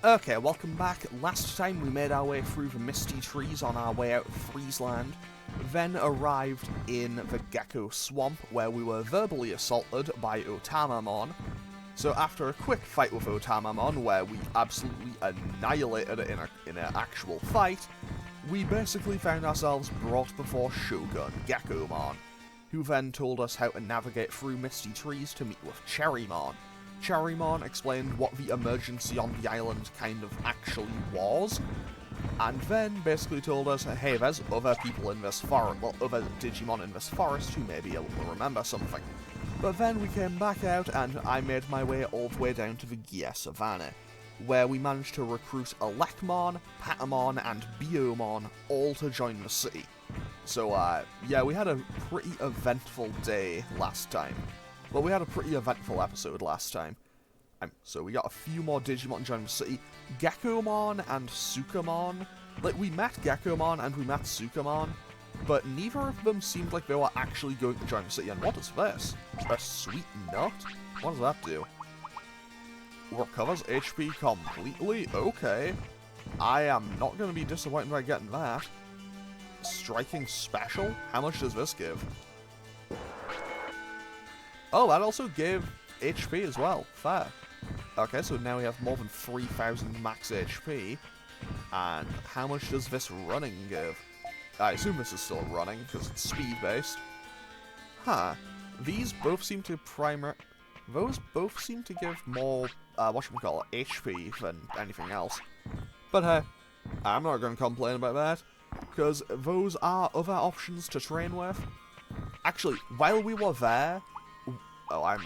Okay, welcome back. Last time we made our way through the misty trees on our way out of Friesland, then arrived in the Gecko Swamp where we were verbally assaulted by Otamamon. So after a quick fight with Otamamon where we absolutely annihilated it in an actual fight, we basically found ourselves brought before Shogun Geckomon, who then told us how to navigate through misty trees to meet with Cherrymon. Cherrymon explained what the emergency on the island kind of actually was, and then basically told us, hey, there's other people in this forest, well, other Digimon in this forest who may be able to remember something. But then we came back out, and I made my way all the way down to the Gia Savannah, where we managed to recruit Elecmon, Patamon, and Biomon all to join the city. So, yeah, we had a pretty eventful day last time. Well, we had a pretty eventful episode last time. So we got a few more Digimon joining the city. Geckomon and Sukamon. Like, we met Geckomon and we met Sukamon, but neither of them seemed like they were actually going to join the city. And what is this? A sweet nut? What does that do? Recovers HP completely? Okay. I am not going to be disappointed by getting that. Striking special? How much does this give? Oh, that also gave HP as well. Fair. Okay, so now we have more than 3,000 max HP. And how much does this running give? I assume this is still running, because it's speed-based. Huh. These both seem to Those both seem to give more, whatchamacallit, HP than anything else. But hey, I'm not going to complain about that, because those are other options to train with. Actually, while we were there... Oh, I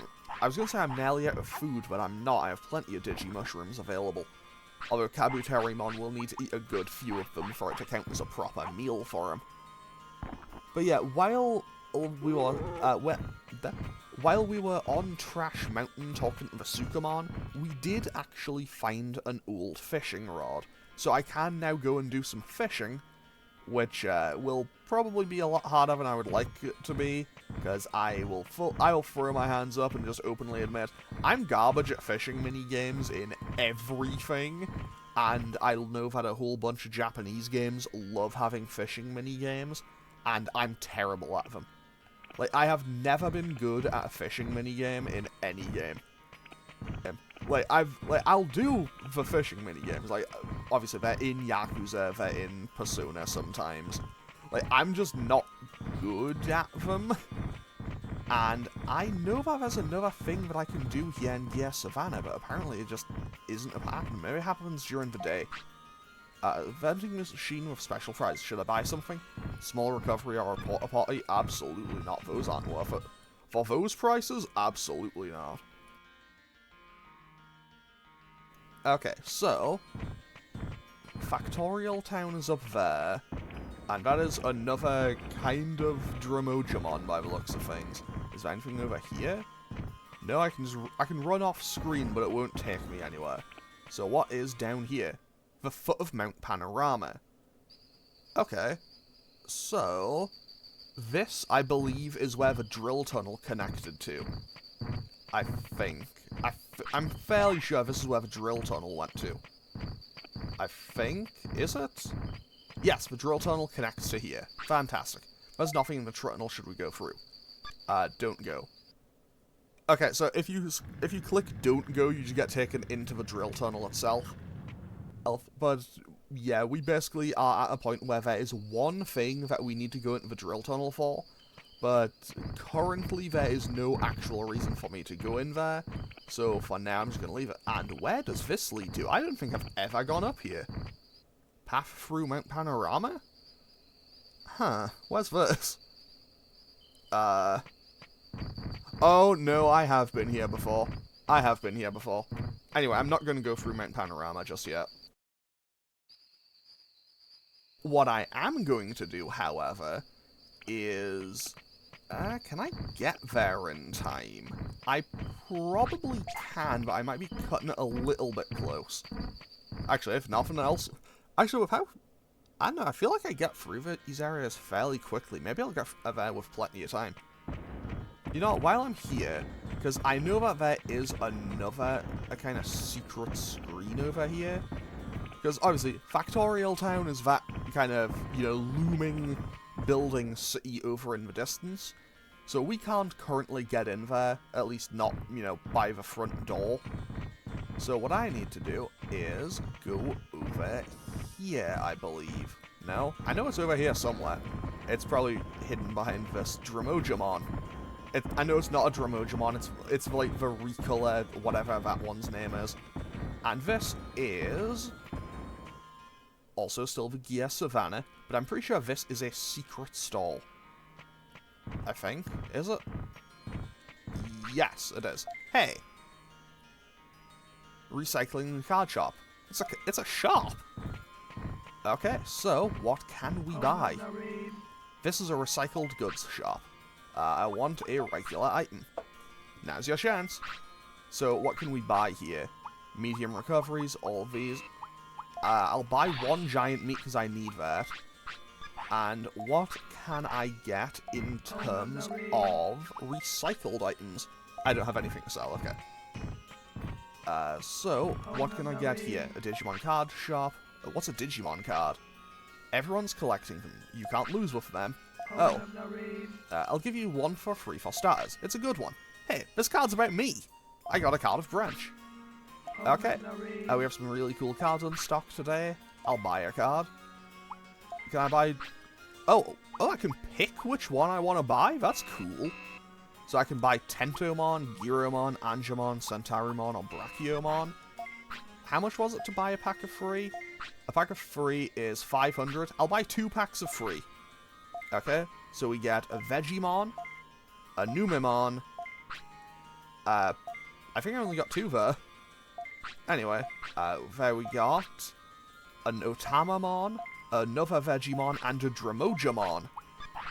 was going to say I'm nearly out of food, but I'm not. I have plenty of Digimushrooms available. Although Kabuterimon will need to eat a good few of them for it to count as a proper meal for him. But yeah, while we were on Trash Mountain talking to the Sukamon, we did actually find an old fishing rod. So I can now go and do some fishing, which will probably be a lot harder than I would like it to be, because I will throw my hands up and just openly admit, I'm garbage at fishing mini-games in everything, and I know that a whole bunch of Japanese games love having fishing mini-games, and I'm terrible at them. Like, I have never been good at a fishing mini-game in any game. I'll do the fishing mini-games, like, obviously they're in Yakuza, they're in Persona sometimes. Like, I'm just not good at them. And I know that there's another thing that I can do here in Gia Savannah, but apparently it just isn't happening. Maybe it happens during the day. Vending machine with special fries. Should I buy something? Small recovery or a porta potty? Absolutely not. Those aren't worth it. For those prices? Absolutely not. Okay, so Factorial Town is up there, and that is another kind of Dromojamon by the looks of things. Is there anything over here? No, I can run off screen, but it won't take me anywhere. So what is down here? The foot of Mount Panorama. Okay, so this, I believe, is where the drill tunnel connected to. I think. I'm fairly sure this is where the drill tunnel went to. I think. Is it? Yes, the drill tunnel connects to here. Fantastic. There's nothing in the tunnel should we go through. Don't go. Okay, so if you click don't go, you just get taken into the drill tunnel itself. But yeah, we basically are at a point where there is one thing that we need to go into the drill tunnel for, but currently there is no actual reason for me to go in there, so for now I'm just going to leave it. And where does this lead to? I don't think I've ever gone up here. Path through Mount Panorama? Huh, where's this? Oh no, I have been here before. I have been here before. Anyway, I'm not going to go through Mount Panorama just yet. What I am going to do, however, is... can I get there in time? I probably can, but I might be cutting it a little bit close. Actually, if nothing else... Actually, with how... I don't know, I feel like I get through these areas fairly quickly. Maybe I'll get there with plenty of time. You know what, while I'm here, because I know that there is a kind of secret screen over here, because obviously Factorial Town is that kind of, you know, looming building city over in the distance, so we can't currently get in there, at least not, you know, by the front door. So what I need to do is go over here, I believe. No? I know it's over here somewhere. It's probably hidden behind this Dromojamon. I know it's not a Dromojamon, it's like the recolor, whatever that one's name is. And this is also still the Gear Savannah, but I'm pretty sure this is a secret stall. I think. Is it? Yes, it is. Hey! Recycling card shop. It's a shop! Okay, so what can we buy? This is a recycled goods shop. I want a regular item. Now's your chance. So what can we buy here? Medium recoveries, all of these. I'll buy one giant meat because I need that. And what can I get in terms of recycled items? I don't have anything to sell, okay. So, what can I get here? A Digimon card shop. What's a Digimon card? Everyone's collecting them. You can't lose with them. Oh. I'll give you one for free for starters. It's a good one. Hey, this card's about me. I got a card of Branch. Okay. We have some really cool cards in stock today. I'll buy a card. Can I buy... Oh, I can pick which one I want to buy? That's cool. So I can buy Tentomon, Giromon, Angemon, Centauromon, or Brachiomon. How much was it to buy a pack of 3? A pack of 3 is 500. I'll buy 2 packs of 3. Okay, so we get a Vegemon, a Numemon, I think I only got 2 there. Anyway, there we got an Otamamon, another Vegemon, and a Dromojamon.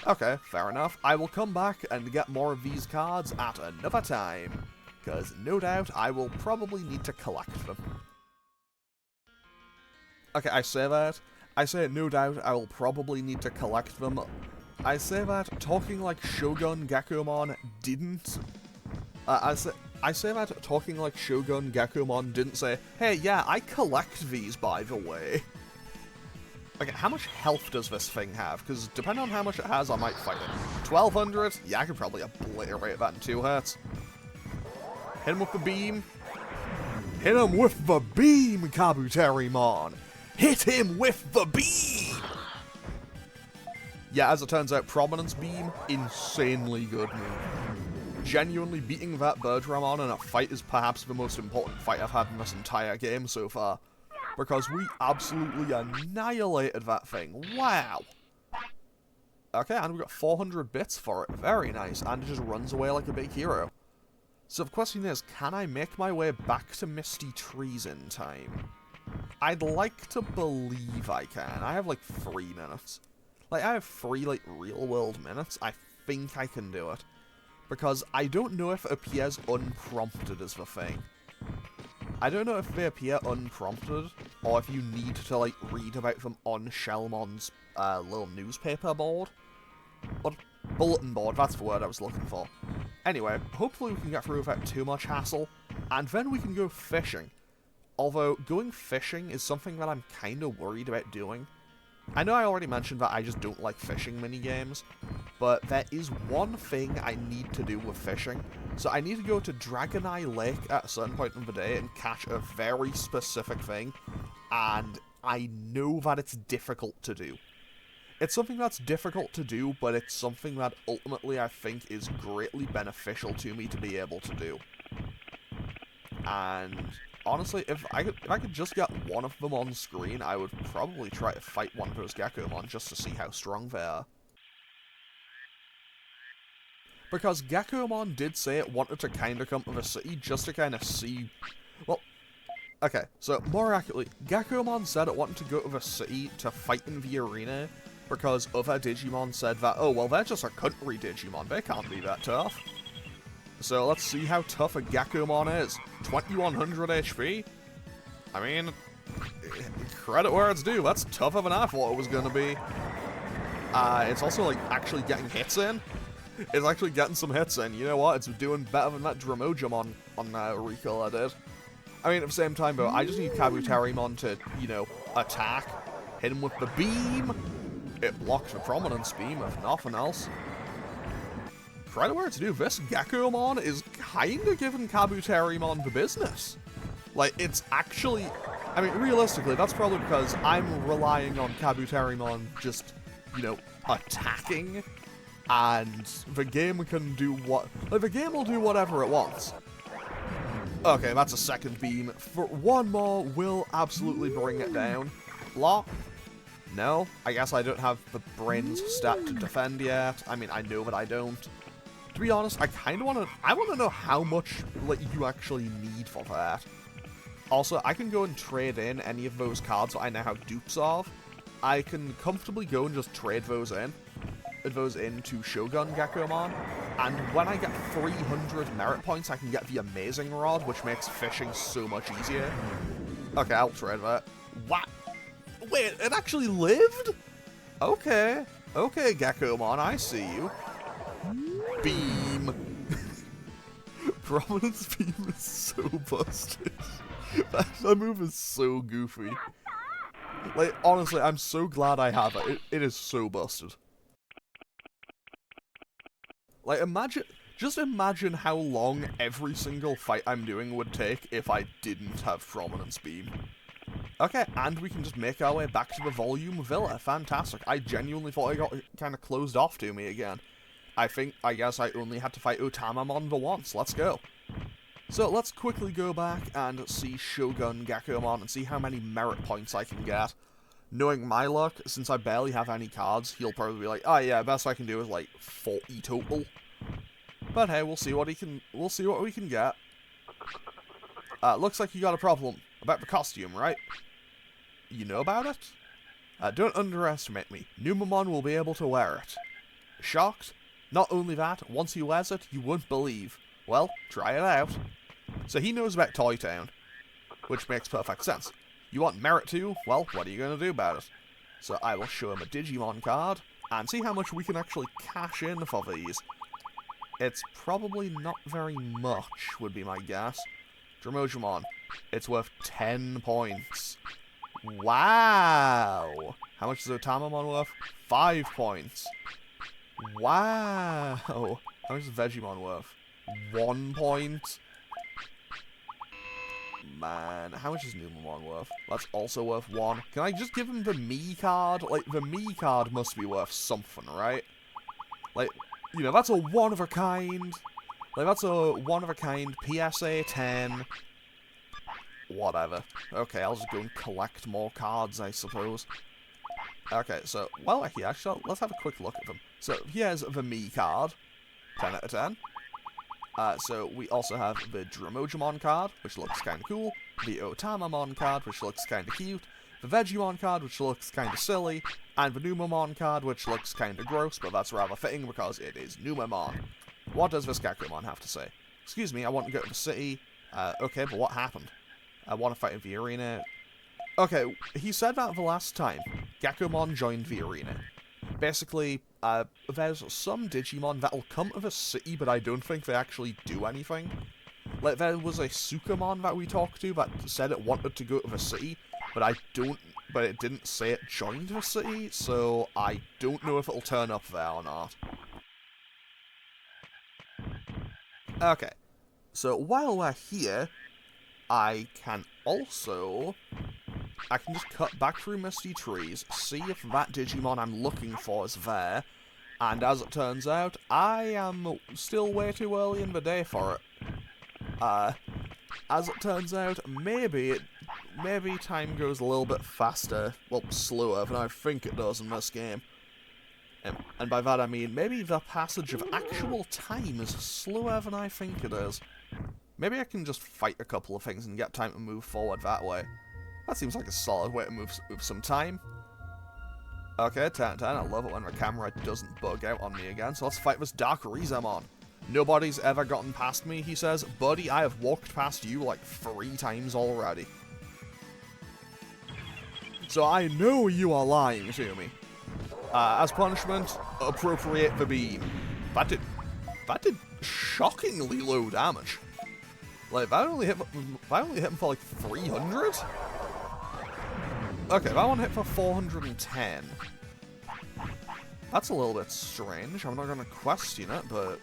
Okay, fair enough. I will come back and get more of these cards at another time, because no doubt I will probably need to collect them. Okay, I say that. I say no doubt I will probably need to collect them. I say that talking like Shogun Geckomon didn't... I say that talking like Shogun Geckomon didn't say, hey, yeah, I collect these, by the way. Okay, how much health does this thing have? Because depending on how much it has, I might fight it. 1200? Yeah, I could probably obliterate that in 2 hits. Hit him with the beam. Hit him with the beam, Kabuterimon! Hit him with the beam! Yeah, as it turns out, Prominence Beam, insanely good move. Genuinely beating that Birdramon in a fight is perhaps the most important fight I've had in this entire game so far. Because we absolutely annihilated that thing. Wow! Okay, and we got 400 bits for it. Very nice. And it just runs away like a big hero. So the question is, can I make my way back to Misty Trees in time? I'd like to believe I can. I have like 3 minutes. Like, I have 3, like, real-world minutes. I think I can do it. Because I don't know if it appears unprompted as the thing. I don't know if they appear unprompted, or if you need to, like, read about them on Shellmon's little newspaper board. Or bulletin board, that's the word I was looking for. Anyway, hopefully we can get through without too much hassle, and then we can go fishing. Although, going fishing is something that I'm kind of worried about doing. I know I already mentioned that I just don't like fishing minigames, but there is one thing I need to do with fishing. So I need to go to Dragon Eye Lake at a certain point in the day and catch a very specific thing, and I know that it's difficult to do. It's something that's difficult to do, but it's something that ultimately I think is greatly beneficial to me to be able to do. And honestly, if I could just get one of them on screen, I would probably try to fight one of those Geckomon just to see how strong they are. Because Geckomon did say it wanted to kind of come to the city just to kind of see... Well, okay, so more accurately, Geckomon said it wanted to go to the city to fight in the arena because other Digimon said that, oh, well, they're just a country Digimon, they can't be that tough. So let's see how tough a Geckomon is. 2100 HP? I mean, credit where it's due, that's tougher than I thought it was going to be. It's also, like, actually getting hits in. It's actually getting some hits in. You know what? It's doing better than that Dromojamon on Recall I did. I mean, at the same time, though, I just need Kabuterimon to, you know, attack, hit him with the beam. It blocks the Prominence Beam, if nothing else. Right where to do this, Geckomon is kinda giving Kabuterimon the business. Like, it's actually... I mean, realistically, that's probably because I'm relying on Kabuterimon just, you know, attacking, and the game can do what... Like, the game will do whatever it wants. Okay, that's a second beam. For one more, will absolutely bring it down. Block. No, I guess I don't have the brains stat to defend yet. I mean, I know that I don't. To be honest, I kind of want to... I want to know how much, like, you actually need for that. Also, I can go and trade in any of those cards that I now have dupes of. I can comfortably go and just trade those into Shogun Geckomon. And when I get 300 merit points, I can get the Amazing Rod, which makes fishing so much easier. Okay, I'll trade that. What? Wait, it actually lived? Okay. Okay, Geckomon, I see you. Beam. Prominence Beam is so busted. That move is so goofy. Like, honestly, I'm so glad I have it. It is so busted. Like, just imagine how long every single fight I'm doing would take if I didn't have Prominence Beam. Okay, and we can just make our way back to the Volume Villa. Fantastic. I genuinely thought I got kind of closed off to me again. I guess I only had to fight Otamamon the once. Let's go. So let's quickly go back and see Shogun Geckomon and see how many merit points I can get. Knowing my luck, since I barely have any cards, he'll probably be like, oh yeah, best I can do is like 40 total. But hey, we'll see what we can get. Looks like you got a problem about the costume, right? You know about it? Don't underestimate me. Numamon will be able to wear it. Shocked? Not only that, once he wears it, you won't believe. Well, try it out. So he knows about Toy Town, which makes perfect sense. You want merit too? Well, what are you going to do about it? So I will show him a Digimon card, and see how much we can actually cash in for these. It's probably not very much, would be my guess. Dromojamon. It's worth 10 points. Wow! How much is Otamamon worth? 5 points. Wow! How much is Vegemon worth? 1 point. Man, how much is Numamon worth? That's also worth 1. Can I just give him the me card? Like, the me card must be worth something, right? Like, you know, that's a one-of-a-kind. Like, that's a one-of-a-kind PSA 10. Whatever. Okay, I'll just go and collect more cards, I suppose. Okay, so, well, actually, let's have a quick look at them. So, here's the me card. 10 out of 10. So we also have the Dromojamon card, which looks kind of cool, the Otamamon card, which looks kind of cute, the Vegemon card, which looks kind of silly, and the Numamon card, which looks kind of gross, but that's rather fitting because it is Numamon. What does this Geckomon have to say? Excuse me, I want to go to the city. Okay, but what happened? I want to fight in the arena. Okay, he said that the last time. Geckomon joined the arena. Basically, there's some Digimon that'll come to the city, but I don't think they actually do anything. Like, there was a Sukamon that we talked to that said it wanted to go to the city, but it didn't say it joined the city, so I don't know if it'll turn up there or not. Okay, so while we're here, I can just cut back through Misty Trees, see if that Digimon I'm looking for is there, and as it turns out, I am still way too early in the day for it. As it turns out, maybe time goes a little bit faster, well, slower than I think it does in this game. And by that I mean, maybe the passage of actual time is slower than I think it is. Maybe I can just fight a couple of things and get time to move forward that way. That seems like a solid way to move some time. Okay, 10 out of 10. I love it when the camera doesn't bug out on me again. So let's fight this Dark Rizamon. Nobody's ever gotten past me, he says. Buddy, I have walked past you like 3 times already. So I know you are lying to me. As punishment, appropriate the beam. That did shockingly low damage. Like, if I only hit him for like 300? Okay, that one hit for 410. That's a little bit strange. I'm not going to question it, but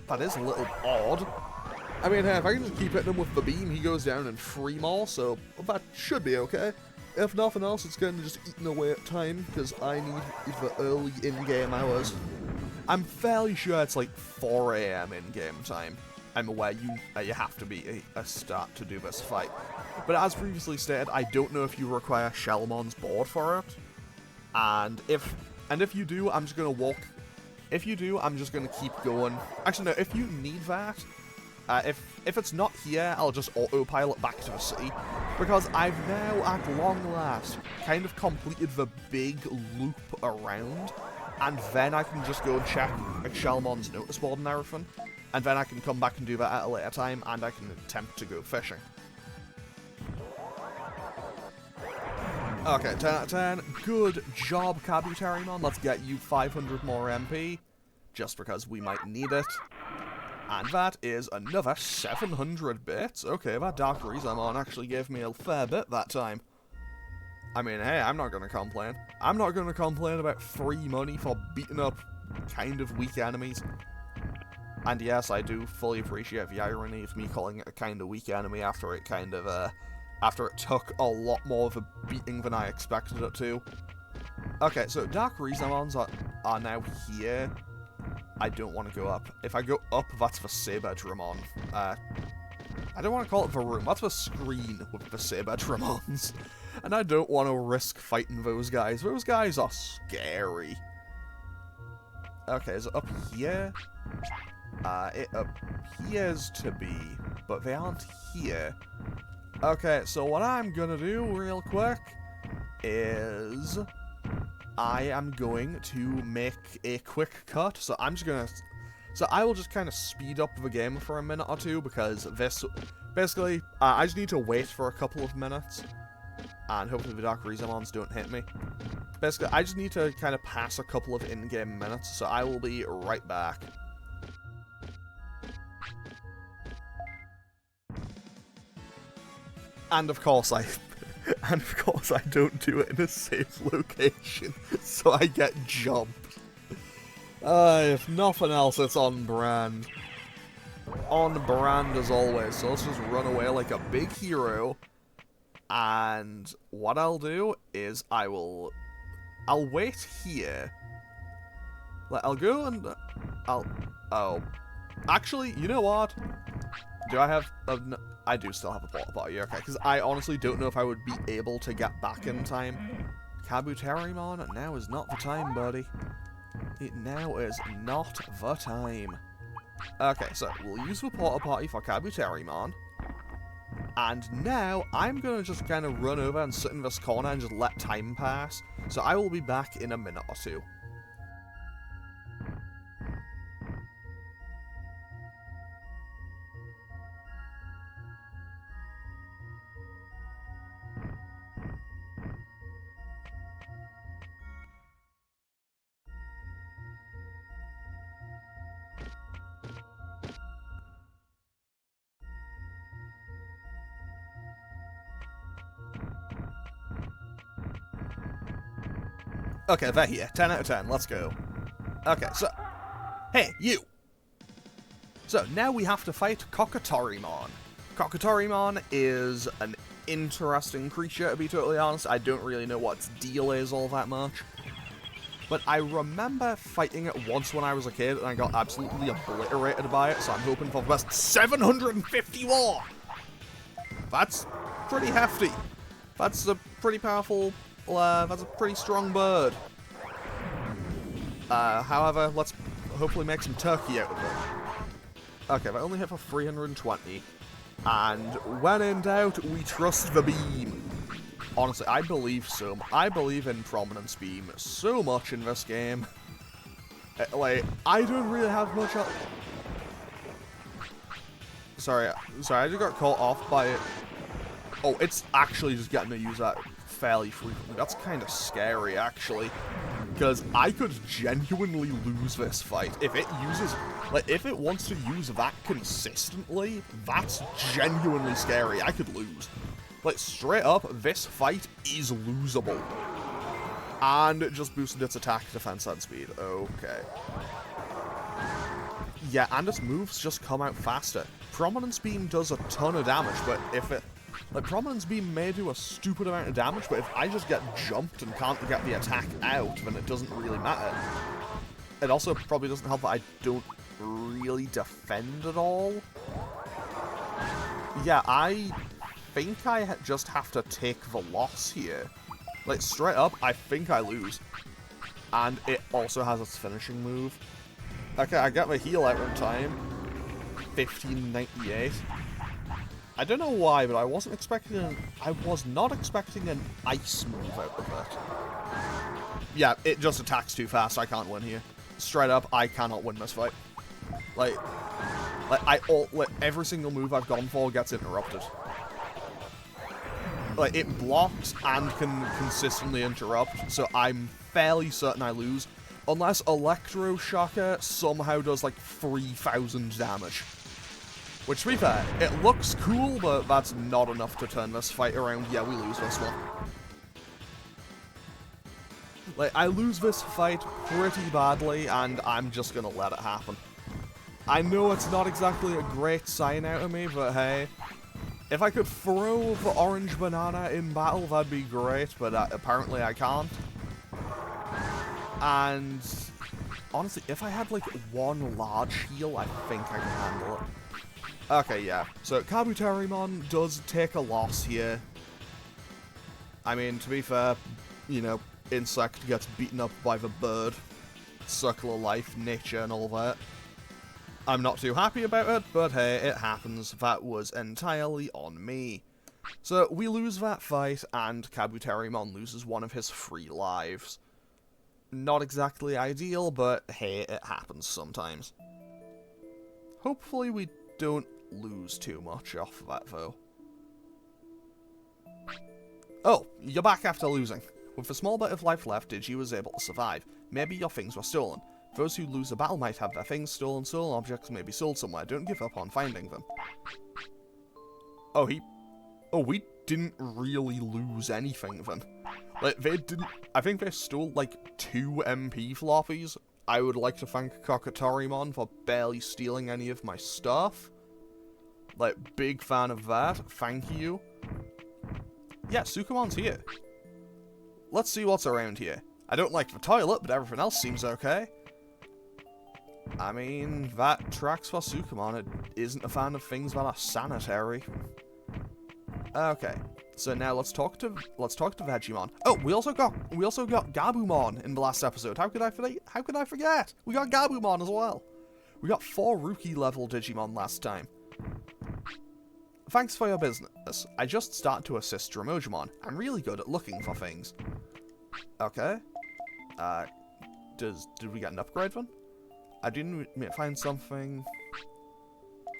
that is a little odd. I mean, hey, if I can just keep hitting him with the beam, he goes down in 3 more, so that should be okay. If nothing else, it's going to just eat away at time, because I need the early in-game hours. I'm fairly sure it's like 4 AM in-game time. I'm aware you have to be a start to do this fight. But as previously stated, I don't know if you require Shellmon's board for it. And if you do, I'm just gonna walk. If you do, I'm just gonna keep going. Actually, no. If you need that, if it's not here, I'll just autopilot back to the city, because I've now, at long last, kind of completed the big loop around, and then I can just go and check Shellmon's notice board and everything, and then I can come back and do that at a later time, and I can attempt to go fishing. Okay, 10 out of 10. Good job, Kabuterimon. Let's get you 500 more MP, just because we might need it. And that is another 700 bits. Okay, that Dark Rizamon actually gave me a fair bit that time. I mean, hey, I'm not going to complain. I'm not going to complain about free money for beating up kind of weak enemies. And yes, I do fully appreciate the irony of me calling it a kind of weak enemy after it kind of, after it took a lot more of a beating than I expected it to. Okay, so Dark Rizamons are now here. I don't want to go up. If I go up, that's the Kabuterimon. I don't want to call it the room. That's the screen with the Kabuterimons. And I don't want to risk fighting those guys. Those guys are scary. Okay, is it up here? It appears to be, but they aren't here. Okay, so what I'm gonna do real quick is I am going to make a quick cut. So I'm just gonna, so I will just kind of speed up the game for a minute or two, because this, basically, I just need to wait for a couple of minutes, and hopefully the Dark Rizamons don't hit me. Basically, I just need to kind of pass a couple of in-game minutes, so I will be right back. And of course I don't do it in a safe location, so I get jumped. If nothing else, it's on brand. On brand as always, so let's just run away like a big hero. And what I'll do is I'll wait here. I'll go and oh. Actually, you know what? Do I have I do still have a porta potty, okay, because I honestly don't know if I would be able to get back in time. Kabuterimon, now is not the time, buddy. Now is not the time. Okay, so we'll use the porta potty for Kabuterimon. And now, I'm going to just kind of run over and sit in this corner and just let time pass. So I will be back in a minute or two. Okay, they're here. 10 out of 10. Let's go. Okay, so... Hey, you! So, now we have to fight Kabuterimon. Kabuterimon is an interesting creature, to be totally honest. I don't really know what its deal is all that much. But I remember fighting it once when I was a kid, and I got absolutely obliterated by it, so I'm hoping for the best. 750 more! That's pretty hefty. That's a pretty powerful... that's a pretty strong bird. However, let's hopefully make some turkey out of it. Okay, that only hit for 320. And when in doubt, we trust the beam. Honestly, I believe so. I believe in Prominence Beam so much in this game. Like, I don't really have much else. Sorry, I just got caught off by it. Oh, it's actually just getting to use that fairly frequently. That's kind of scary, actually. Because I could genuinely lose this fight. If it uses... Like, if it wants to use that consistently, that's genuinely scary. I could lose. Like, straight up, this fight is losable. And it just boosted its attack, defense, and speed. Okay. Yeah, and its moves just come out faster. Prominence Beam does a ton of damage, but if it... Like, Prominence Beam may do a stupid amount of damage, but if I just get jumped and can't get the attack out, then it doesn't really matter. It also probably doesn't help that I don't really defend at all. Yeah, I think I just have to take the loss here. Like, straight up, I think I lose. And it also has its finishing move. Okay, I got my heal out in time. 1598. I don't know why, but I was not expecting an ice move out of it. Yeah, it just attacks too fast. I can't win here. Straight up, I cannot win this fight. Like every single move I've gone for gets interrupted. Like, it blocks and can consistently interrupt, so I'm fairly certain I lose. Unless Electroshocker somehow does, like, 3,000 damage. Which, to be fair, it looks cool, but that's not enough to turn this fight around. Yeah, we lose this one. Like, I lose this fight pretty badly, and I'm just gonna let it happen. I know it's not exactly a great sign out of me, but hey. If I could throw the orange banana in battle, that'd be great, but apparently I can't. And honestly, if I had, like, one large heal, I think I can handle it. Okay, yeah. So, Kabuterimon does take a loss here. I mean, to be fair, you know, Insect gets beaten up by the bird. Circle of life, nature, and all that. I'm not too happy about it, but hey, it happens. That was entirely on me. So, we lose that fight, and Kabuterimon loses one of his 3 lives. Not exactly ideal, but hey, it happens sometimes. Hopefully we don't lose too much off of that, though. Oh, you're back after losing. With a small bit of life left, Digi was able to survive. Maybe your things were stolen. Those who lose a battle might have their things stolen. Stolen objects may be sold somewhere. Don't give up on finding them. Oh, we didn't really lose anything then. Like, they didn't... I think they stole, like, 2 MP floppies. I would like to thank Kabuterimon for barely stealing any of my stuff. Like, big fan of that. Thank you. Yeah, Sukumon's here. Let's see what's around here. I don't like the toilet, but everything else seems okay. I mean, that tracks for Sukumon. It isn't a fan of things that are sanitary. Okay, so now let's talk to Digimon. Oh, we also got Gabumon in the last episode. How could I forget? We got Gabumon as well. We got 4 rookie level Digimon last time. Thanks for your business. I just started to assist Dromojimon. I'm really good at looking for things. Okay. Did we get an upgrade then? I didn't find something.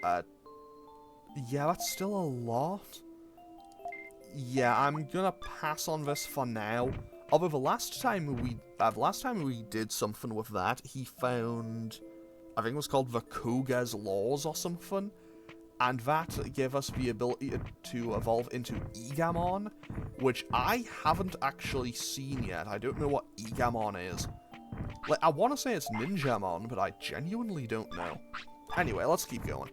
Yeah, that's still a lot. Yeah, I'm gonna pass on this for now. Although the last time we did something with that, he found, I think it was called the Koga's Laws or something, and that gave us the ability to evolve into Igamon, which I haven't actually seen yet. I don't know what Igamon is. Like, I want to say it's Ninjamon, but I genuinely don't know. Anyway, let's keep going.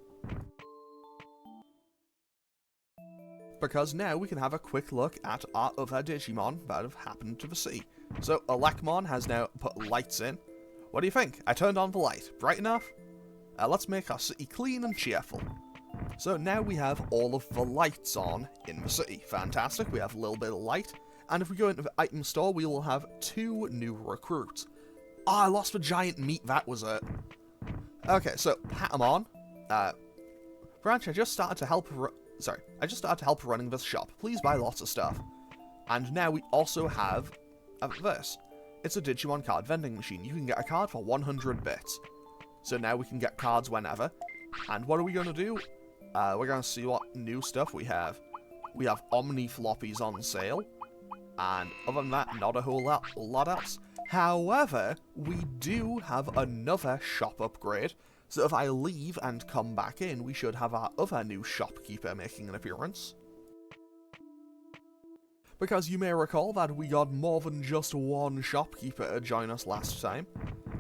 Because now we can have a quick look at our other Digimon that have happened to the city. So, Elecmon has now put lights in. What do you think? I turned on the light. Bright enough? Let's make our city clean and cheerful. So now we have all of the lights on in the city. Fantastic, we have a little bit of light. And if we go into the item store, we will have 2 new recruits. Ah, I lost the giant meat, that was it. Okay, so, Patamon. Branch, I just started to help running this shop. Please buy lots of stuff. And now we also have this. It's a Digimon card vending machine. You can get a card for 100 bits. So now we can get cards whenever. And what are we going to do? We're going to see what new stuff we have. We have Omni floppies on sale. And other than that, not a whole lot else. However, we do have another shop upgrade, so if I leave and come back in, we should have our other new shopkeeper making an appearance. Because you may recall that we got more than just one shopkeeper to join us last time,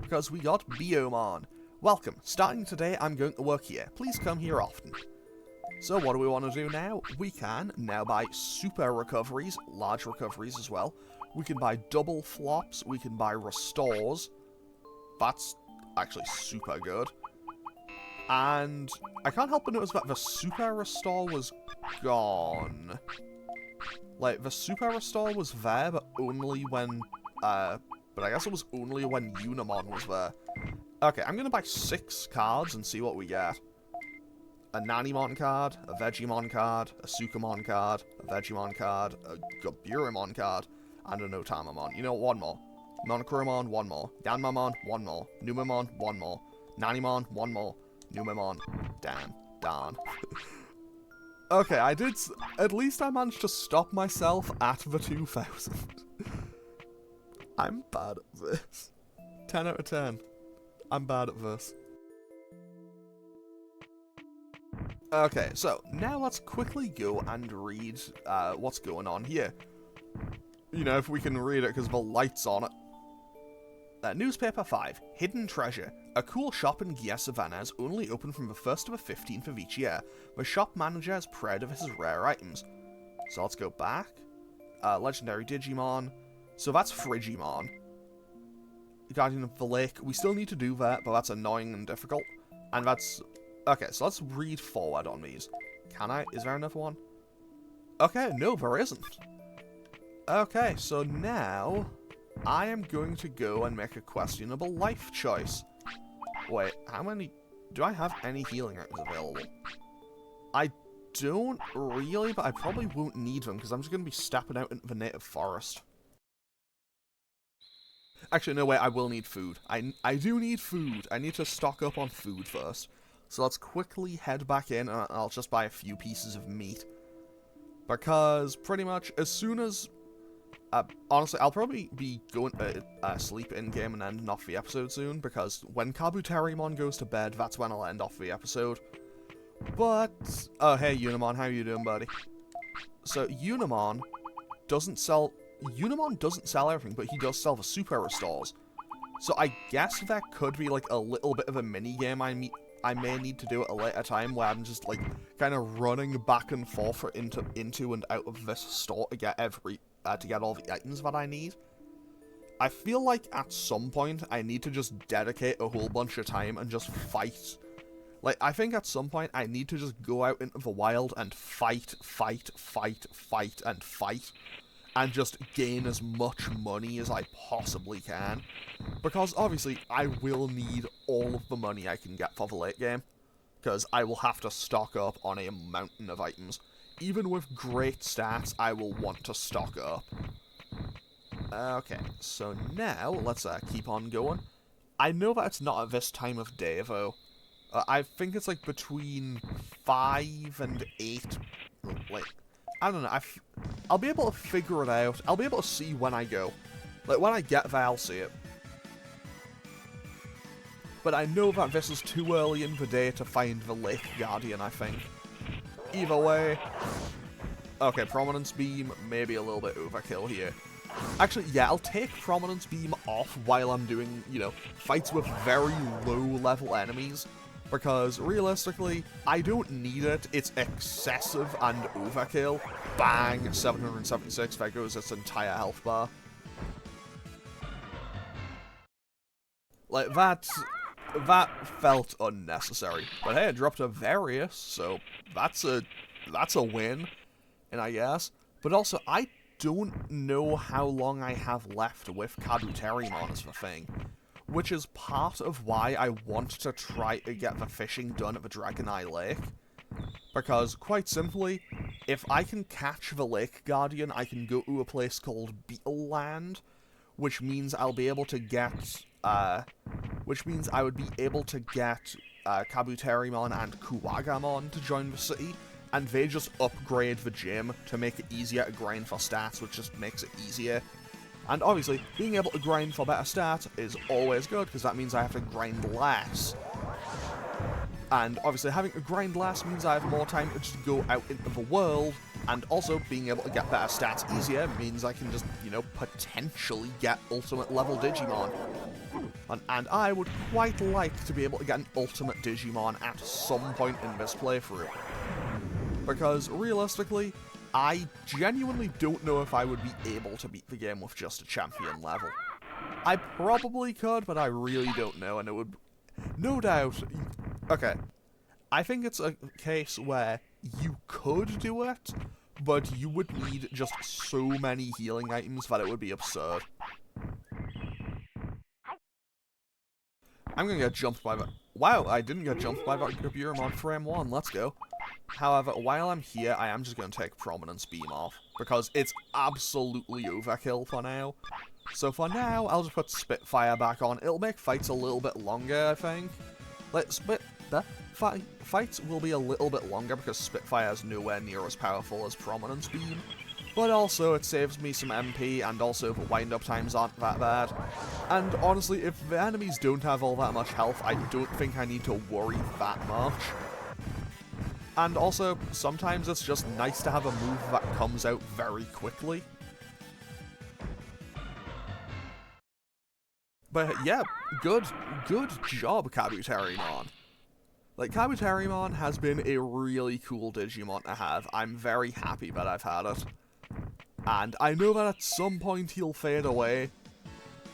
because we got Biomon. Welcome, starting today I'm going to work here, please come here often. So what do we want to do now? We can now buy super recoveries, large recoveries as well. We can buy double flops, we can buy restores. That's actually super good. And I can't help but notice that the super restore was gone. Like, the super restore was there, but only when, but I guess it was only when Unimon was there. Okay, I'm gonna buy 6 cards and see what we get. A Nanimon card, a Vegemon card, a Sukamon card, a Vegemon card, a Kabuterimon card, and an Otamamon. You know, one more. Monokromon, one more. Yanmamon, one more. Numemon, one more. Nanimon, one more. Numemon, damn, darn. Okay, at least I managed to stop myself at the 2000. I'm bad at this. 10 out of 10. I'm bad at this. Okay, so now let's quickly go and read what's going on here. You know, if we can read it because the light's on it. Newspaper 5, Hidden Treasure. A cool shop in Gia Savannah is only open from the 1st to the 15th of each year. The shop manager is proud of his rare items. So let's go back. Legendary Digimon. So that's Frigimon. Guardian of the Lake. We still need to do that, but that's annoying and difficult. And that's... Okay, so let's read forward on these. Can I? Is there another one? Okay, no, there isn't. Okay, so now... I am going to go and make a questionable life choice. Wait, how many... Do I have any healing items available? I don't really, but I probably won't need them, because I'm just going to be stepping out into the native forest. Actually, no, wait, I will need food. I do need food. I need to stock up on food first. So let's quickly head back in, and I'll just buy a few pieces of meat. Because, pretty much, as soon as... honestly, I'll probably be going to sleep in-game and ending off the episode soon, because when Kabuterimon goes to bed, that's when I'll end off the episode. But... Oh, hey, Unimon, how you doing, buddy? So, Unimon doesn't sell everything, but he does sell the super restores. So I guess there could be, like, a little bit of a mini-game I may need to do at a later time, where I'm just, like, kind of running back and forth into and out of this store to get to get all the items that I need. I feel like at some point I need to just dedicate a whole bunch of time and just fight. Like, I think at some point I need to just go out into the wild and fight, and just gain as much money as I possibly can. Because obviously I will need all of the money I can get for the late game, because I will have to stock up on a mountain of items. Even with great stats, I will want to stock up. Okay, so now, let's keep on going. I know that it's not at this time of day, though. I think it's, like, between 5 and 8. Like, I don't know, I'll be able to figure it out. I'll be able to see when I go. Like, when I get there, I'll see it. But I know that this is too early in the day to find the Lake Guardian, I think. Either way... Okay, Prominence Beam, maybe a little bit overkill here. Actually, yeah, I'll take Prominence Beam off while I'm doing, you know, fights with very low-level enemies. Because, realistically, I don't need it. It's excessive and overkill. Bang! 776, there goes its entire health bar. Like, that felt unnecessary. But hey, it dropped a Various, so that's a win, and I guess. But also, I don't know how long I have left with Kabuterimon as the thing. Which is part of why I want to try to get the fishing done at the Dragon Eye Lake. Because, quite simply, if I can catch the Lake Guardian, I can go to a place called Beetle Land, which means I'll be able to get, which means I would be able to get Kabuterimon and Kuwagamon to join the city, and they just upgrade the gym to make it easier to grind for stats, which just makes it easier. And obviously, being able to grind for better stats is always good, because that means I have to grind less. And obviously, having to grind less means I have more time to just go out into the world, and also being able to get better stats easier means I can just, you know, potentially get ultimate level Digimon. And I would quite like to be able to get an ultimate Digimon at some point in this playthrough. Because, realistically, I genuinely don't know if I would be able to beat the game with just a champion level. I probably could, but I really don't know, and it would... No doubt... Okay. I think it's a case where you could do it, but you would need just so many healing items that it would be absurd. I'm gonna get jumped by the... Wow, I didn't get jumped by that Kabuterimon frame 1, let's go. However, while I'm here, I am just gonna take Prominence Beam off, because it's absolutely overkill for now. So for now, I'll just put Spitfire back on. It'll make fights a little bit longer, I think. Fights will be a little bit longer because Spitfire is nowhere near as powerful as Prominence Beam. But also, it saves me some MP, and also the wind-up times aren't that bad. And honestly, if the enemies don't have all that much health, I don't think I need to worry that much. And also, sometimes it's just nice to have a move that comes out very quickly. But yeah, good job, Kabuterimon. Like, Kabuterimon has been a really cool Digimon to have. I'm very happy that I've had it. And I know that at some point he'll fade away.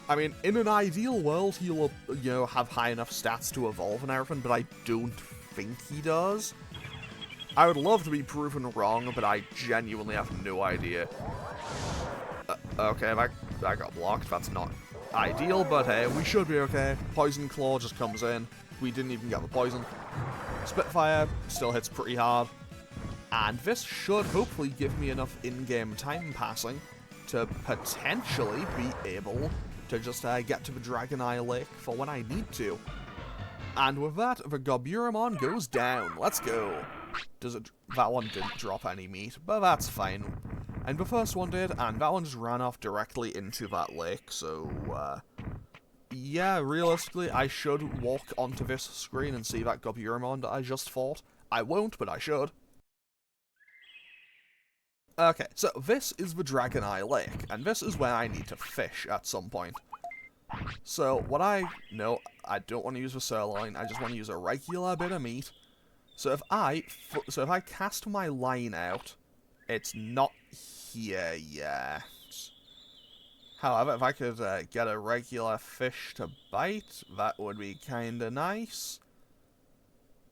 I mean, in an ideal world, he'll, you know, have high enough stats to evolve and everything, but I don't think he does. I would love to be proven wrong, but I genuinely have no idea. Okay, that got blocked. That's not ideal, but hey, we should be okay. Poison Claw just comes in. We didn't even get the poison. Spitfire still hits pretty hard. And this should hopefully give me enough in-game time passing to potentially be able to just get to the Dragon Eye Lake for when I need to. And with that, the Kabuterimon goes down. Let's go. That one didn't drop any meat, but that's fine. And the first one did, and that one just ran off directly into that lake, so, yeah, realistically, I should walk onto this screen and see that Kabuterimon that I just fought. I won't, but I should. Okay, so this is the Dragon Eye Lake, and this is where I need to fish at some point. So, no, I don't want to use the sirloin, I just want to use a regular bit of meat. So if I cast my line out, it's not here yet. However, if I could get a regular fish to bite, that would be kinda nice.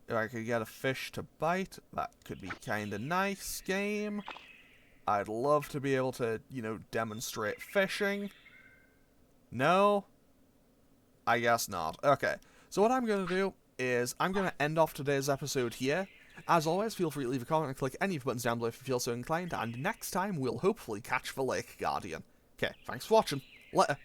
If I could get a fish to bite, that could be kinda nice, game. I'd love to be able to, you know, demonstrate fishing. No? I guess not. Okay, so what I'm gonna do is I'm going to end off today's episode here. As always, feel free to leave a comment and click any of the buttons down below if you feel so inclined, and next time we'll hopefully catch the Lake Guardian. Okay, thanks for watching. Later.